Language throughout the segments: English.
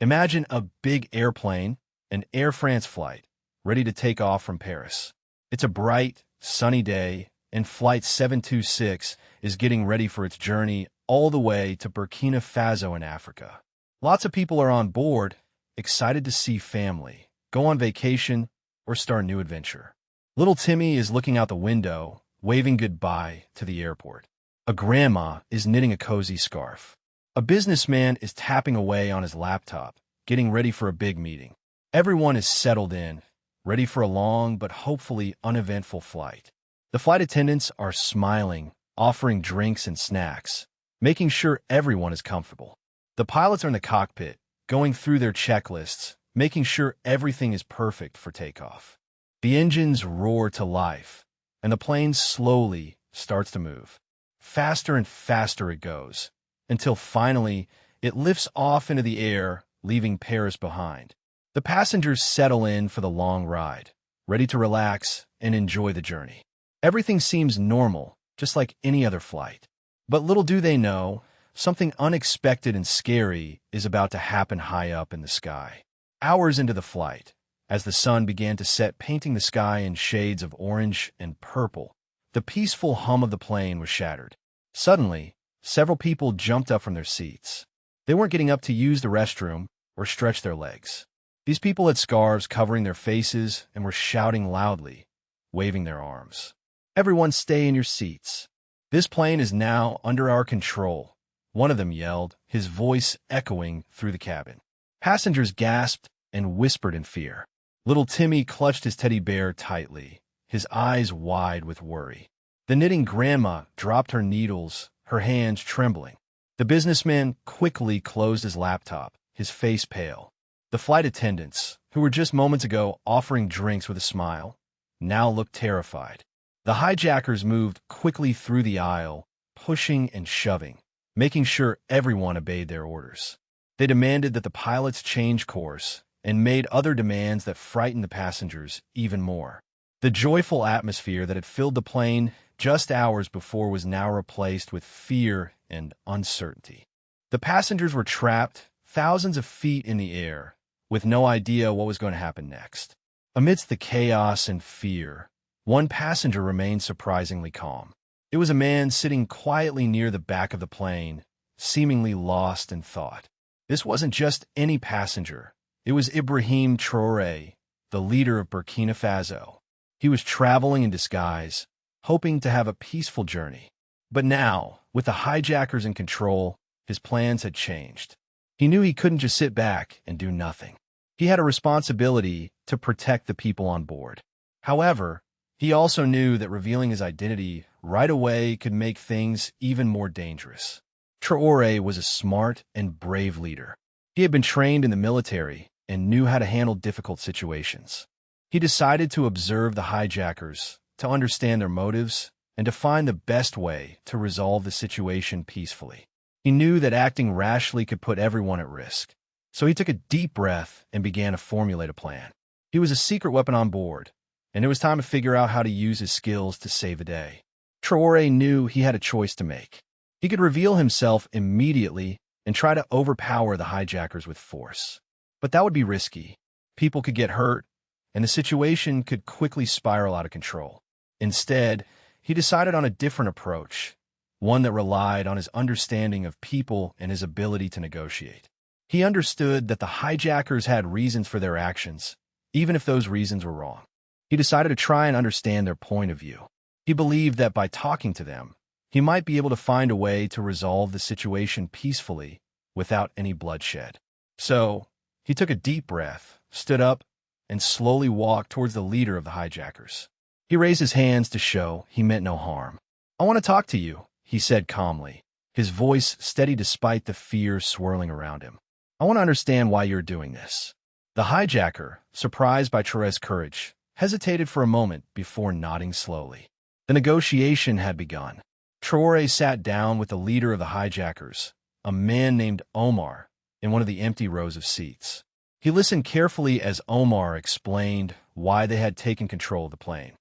Imagine a big airplane, an Air France flight, ready to take off from Paris. It's a bright, sunny day, and Flight 726 is getting ready for its journey all the way to Burkina Faso in Africa. Lots of people are on board, excited to see family, go on vacation, or start a new adventure. Little Timmy is looking out the window, waving goodbye to the airport. A grandma is knitting a cozy scarf. A businessman is tapping away on his laptop, getting ready for a big meeting. Everyone is settled in, ready for a long but hopefully uneventful flight. The flight attendants are smiling, offering drinks and snacks, making sure everyone is comfortable. The pilots are in the cockpit, going through their checklists, making sure everything is perfect for takeoff. The engines roar to life, and the plane slowly starts to move. Faster and faster it goes, until finally it lifts off into the air, leaving Paris behind. The passengers settle in for the long ride, ready to relax and enjoy the journey. Everything seems normal, just like any other flight. But little do they know, something unexpected and scary is about to happen high up in the sky. Hours into the flight, as the sun began to set, painting the sky in shades of orange and purple, the peaceful hum of the plane was shattered. Suddenly, several people jumped up from their seats. They weren't getting up to use the restroom or stretch their legs. These people had scarves covering their faces and were shouting loudly, waving their arms. "Everyone stay in your seats. This plane is now under our control," one of them yelled, his voice echoing through the cabin. Passengers gasped and whispered in fear. Little Timmy clutched his teddy bear tightly, his eyes wide with worry. The knitting grandma dropped her needles, her hands trembling. The businessman quickly closed his laptop, his face pale. The flight attendants, who were just moments ago offering drinks with a smile, now looked terrified. The hijackers moved quickly through the aisle, pushing and shoving, making sure everyone obeyed their orders. They demanded that the pilots change course and made other demands that frightened the passengers even more. The joyful atmosphere that had filled the plane just hours before was now replaced with fear and uncertainty. The passengers were trapped thousands of feet in the air, with no idea what was going to happen next. Amidst the chaos and fear, one passenger remained surprisingly calm. It was a man sitting quietly near the back of the plane, seemingly lost in thought. This wasn't just any passenger. It was Ibrahim Traoré, the leader of Burkina Faso. He was traveling in disguise, hoping to have a peaceful journey. But now, with the hijackers in control, his plans had changed. He knew he couldn't just sit back and do nothing. He had a responsibility to protect the people on board. However, he also knew that revealing his identity right away could make things even more dangerous. Traoré was a smart and brave leader. He had been trained in the military and knew how to handle difficult situations. He decided to observe the hijackers, to understand their motives, and to find the best way to resolve the situation peacefully. He knew that acting rashly could put everyone at risk. So he took a deep breath and began to formulate a plan. He was a secret weapon on board, and it was time to figure out how to use his skills to save the day. Traoré knew he had a choice to make. He could reveal himself immediately and try to overpower the hijackers with force. But that would be risky. People could get hurt, and the situation could quickly spiral out of control. Instead, he decided on a different approach, one that relied on his understanding of people and his ability to negotiate. He understood that the hijackers had reasons for their actions, even if those reasons were wrong. He decided to try and understand their point of view. He believed that by talking to them, he might be able to find a way to resolve the situation peacefully without any bloodshed. So, he took a deep breath, stood up, and slowly walked towards the leader of the hijackers. He raised his hands to show he meant no harm. "I want to talk to you," he said calmly, his voice steady despite the fear swirling around him. "I want to understand why you're doing this." The hijacker, surprised by Traoré's courage, hesitated for a moment before nodding slowly. The negotiation had begun. Traoré sat down with the leader of the hijackers, a man named Omar, in one of the empty rows of seats. He listened carefully as Omar explained why they had taken control of the plane.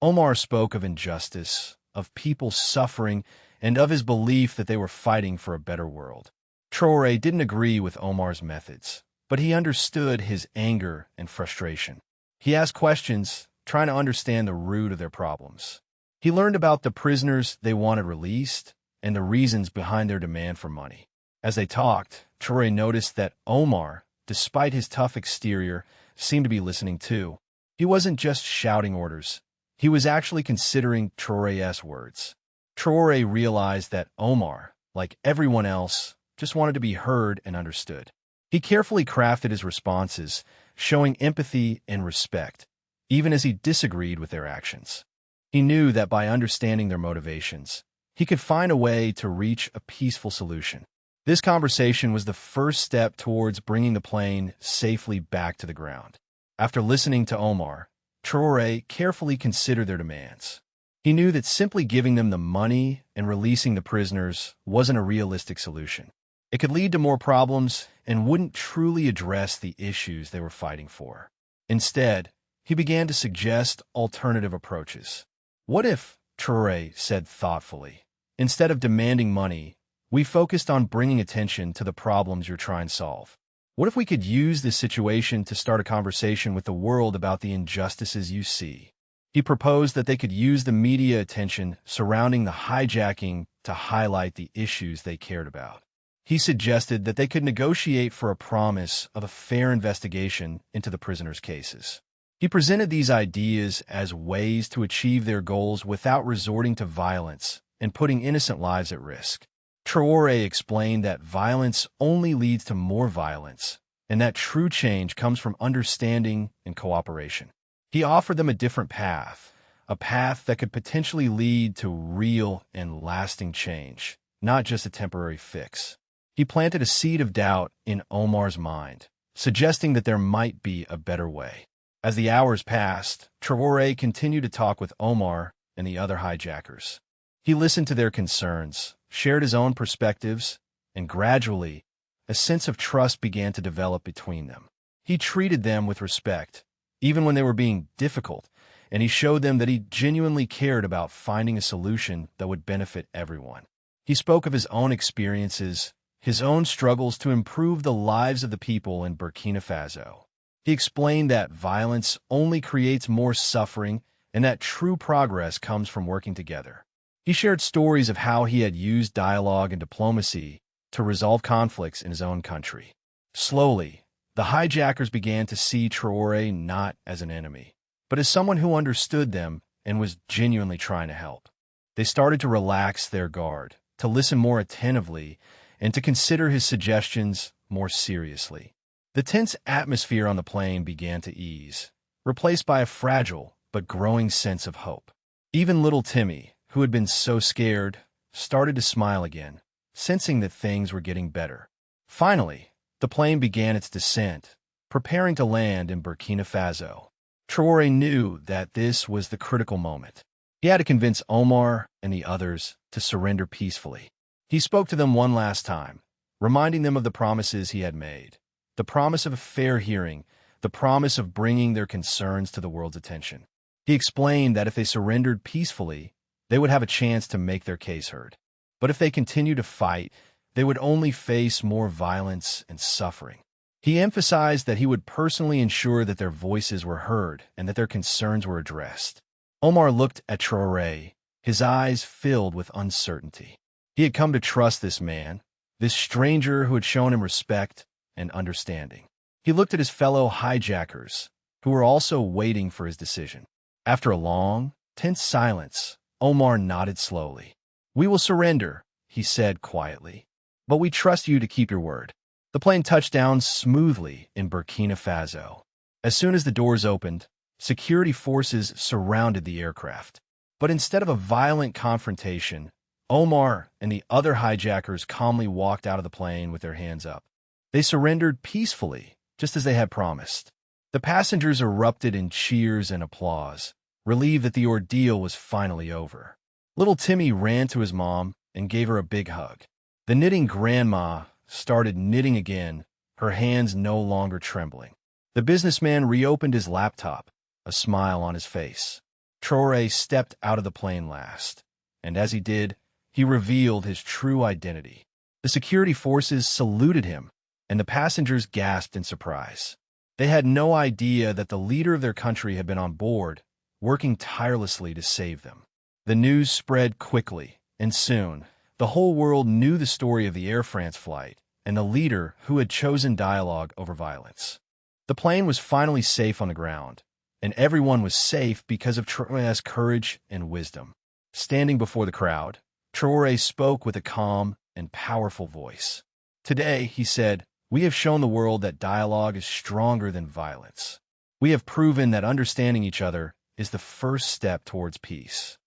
Omar spoke of injustice, of people suffering, and of his belief that they were fighting for a better world. Traoré didn't agree with Omar's methods. but he understood his anger and frustration. He asked questions, trying to understand the root of their problems. He learned about the prisoners they wanted released and the reasons behind their demand for money. As they talked, Traoré noticed that Omar, despite his tough exterior, seemed to be listening too. He wasn't just shouting orders. He was actually considering Traoré's words. Traoré realized that Omar, like everyone else, just wanted to be heard and understood. He carefully crafted his responses, showing empathy and respect, even as he disagreed with their actions. He knew that by understanding their motivations, he could find a way to reach a peaceful solution. This conversation was the first step towards bringing the plane safely back to the ground. After listening to Omar, Traoré carefully considered their demands. He knew that simply giving them the money and releasing the prisoners wasn't a realistic solution. It could lead to more problems and wouldn't truly address the issues they were fighting for. Instead, he began to suggest alternative approaches. What if, Traoré said thoughtfully, instead of demanding money, we focused on bringing attention to the problems you're trying to solve? What if we could use this situation to start a conversation with the world about the injustices you see? He proposed that they could use the media attention surrounding the hijacking to highlight the issues they cared about. He suggested that they could negotiate for a promise of a fair investigation into the prisoners' cases. He presented these ideas as ways to achieve their goals without resorting to violence and putting innocent lives at risk. Traoré explained that violence only leads to more violence, and that true change comes from understanding and cooperation. He offered them a different path, a path that could potentially lead to real and lasting change, not just a temporary fix. He planted a seed of doubt in Omar's mind, suggesting that there might be a better way. As the hours passed, Traoré continued to talk with Omar and the other hijackers. He listened to their concerns, shared his own perspectives, and gradually, a sense of trust began to develop between them. He treated them with respect, even when they were being difficult, and he showed them that he genuinely cared about finding a solution that would benefit everyone. He spoke of his own experiences, his own struggles to improve the lives of the people in Burkina Faso. He explained that violence only creates more suffering and that true progress comes from working together. He shared stories of how he had used dialogue and diplomacy to resolve conflicts in his own country. Slowly, the hijackers began to see Traoré not as an enemy, but as someone who understood them and was genuinely trying to help. They started to relax their guard, to listen more attentively, and to consider his suggestions more seriously. The tense atmosphere on the plane began to ease, replaced by a fragile but growing sense of hope. Even little Timmy, who had been so scared, started to smile again, sensing that things were getting better. Finally, the plane began its descent, preparing to land in Burkina Faso. Traoré knew that this was the critical moment. He had to convince Omar and the others to surrender peacefully. He spoke to them one last time, reminding them of the promises he had made. The promise of a fair hearing, the promise of bringing their concerns to the world's attention. He explained that if they surrendered peacefully, they would have a chance to make their case heard. But if they continued to fight, they would only face more violence and suffering. He emphasized that he would personally ensure that their voices were heard and that their concerns were addressed. Omar looked at Traoré, his eyes filled with uncertainty. He had come to trust this man, this stranger who had shown him respect and understanding. He looked at his fellow hijackers, who were also waiting for his decision. After a long, tense silence, Omar nodded slowly. "We will surrender," he said quietly, "but we trust you to keep your word." The plane touched down smoothly in Burkina Faso. As soon as the doors opened, security forces surrounded the aircraft. But instead of a violent confrontation, Omar and the other hijackers calmly walked out of the plane with their hands up. They surrendered peacefully, just as they had promised. The passengers erupted in cheers and applause, relieved that the ordeal was finally over. Little Timmy ran to his mom and gave her a big hug. The knitting grandma started knitting again, her hands no longer trembling. The businessman reopened his laptop, a smile on his face. Traoré stepped out of the plane last, and as he did, he revealed his true identity. The security forces saluted him, and the passengers gasped in surprise. They had no idea that the leader of their country had been on board, working tirelessly to save them. The news spread quickly, and soon, the whole world knew the story of the Air France flight and the leader who had chosen dialogue over violence. The plane was finally safe on the ground, and everyone was safe because of Traoré's courage and wisdom. Standing before the crowd, Traoré spoke with a calm and powerful voice. Today, he said, we have shown the world that dialogue is stronger than violence. We have proven that understanding each other is the first step towards peace.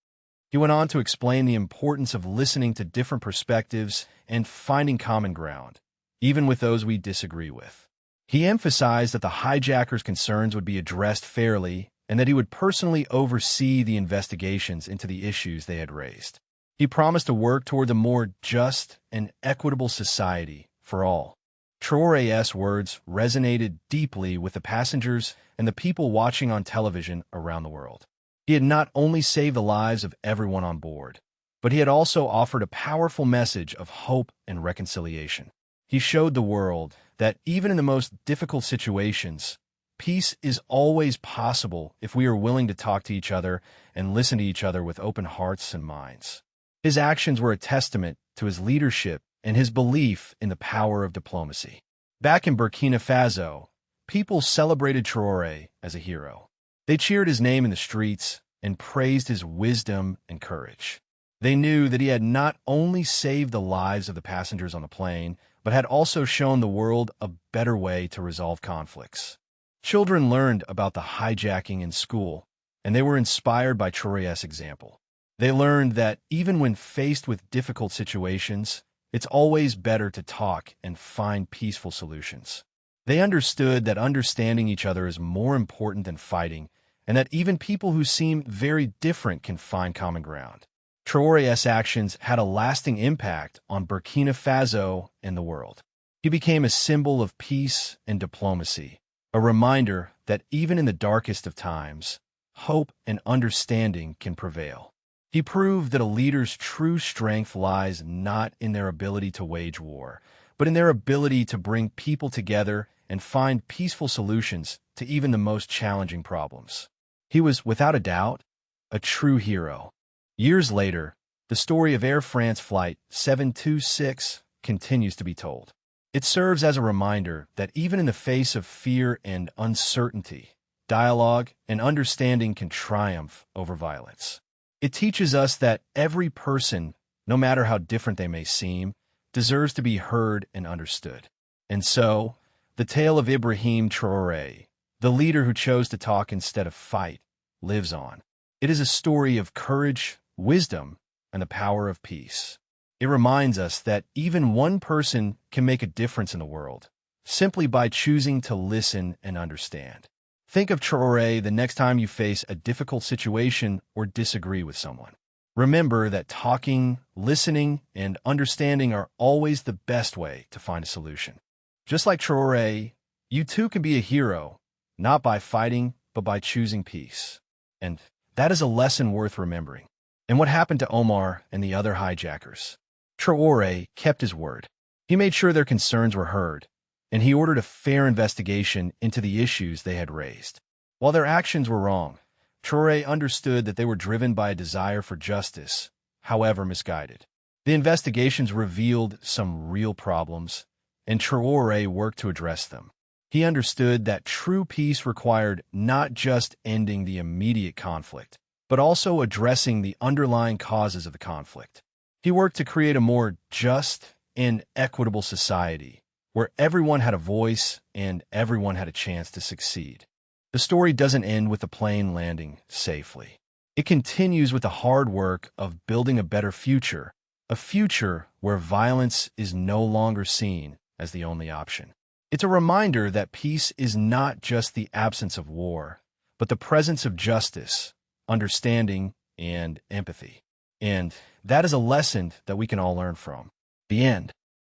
He went on to explain the importance of listening to different perspectives and finding common ground, even with those we disagree with. He emphasized that the hijackers' concerns would be addressed fairly and that he would personally oversee the investigations into the issues they had raised. He promised to work toward a more just and equitable society for all. Traoré's words resonated deeply with the passengers and the people watching on television around the world. He had not only saved the lives of everyone on board, but he had also offered a powerful message of hope and reconciliation. He showed the world that even in the most difficult situations, peace is always possible if we are willing to talk to each other and listen to each other with open hearts and minds. His actions were a testament to his leadership and his belief in the power of diplomacy. Back in Burkina Faso, people celebrated Traoré as a hero. They cheered his name in the streets and praised his wisdom and courage. They knew that he had not only saved the lives of the passengers on the plane, but had also shown the world a better way to resolve conflicts. Children learned about the hijacking in school, and they were inspired by Traoré's example. They learned that even when faced with difficult situations, it's always better to talk and find peaceful solutions. They understood that understanding each other is more important than fighting, and that even people who seem very different can find common ground. Traoré's actions had a lasting impact on Burkina Faso and the world. He became a symbol of peace and diplomacy, a reminder that even in the darkest of times, hope and understanding can prevail. He proved that a leader's true strength lies not in their ability to wage war, but in their ability to bring people together and find peaceful solutions to even the most challenging problems. He was, without a doubt, a true hero. Years later, the story of Air France Flight 726 continues to be told. It serves as a reminder that even in the face of fear and uncertainty, dialogue and understanding can triumph over violence. It teaches us that every person, no matter how different they may seem, deserves to be heard and understood. And so, the tale of Ibrahim Traoré, the leader who chose to talk instead of fight, lives on. It is a story of courage, wisdom, and the power of peace. It reminds us that even one person can make a difference in the world, simply by choosing to listen and understand. Think of Traoré the next time you face a difficult situation or disagree with someone. Remember that talking, listening, and understanding are always the best way to find a solution. Just like Traoré, you too can be a hero, not by fighting, but by choosing peace. And that is a lesson worth remembering. And what happened to Omar and the other hijackers? Traoré kept his word. He made sure their concerns were heard, and he ordered a fair investigation into the issues they had raised. While their actions were wrong, Traoré understood that they were driven by a desire for justice, however misguided. The investigations revealed some real problems, and Traoré worked to address them. He understood that true peace required not just ending the immediate conflict, but also addressing the underlying causes of the conflict. He worked to create a more just and equitable society, where everyone had a voice and everyone had a chance to succeed. The story doesn't end with the plane landing safely. It continues with the hard work of building a better future, a future where violence is no longer seen as the only option. It's a reminder that peace is not just the absence of war, but the presence of justice, understanding, and empathy. And that is a lesson that we can all learn from. The end.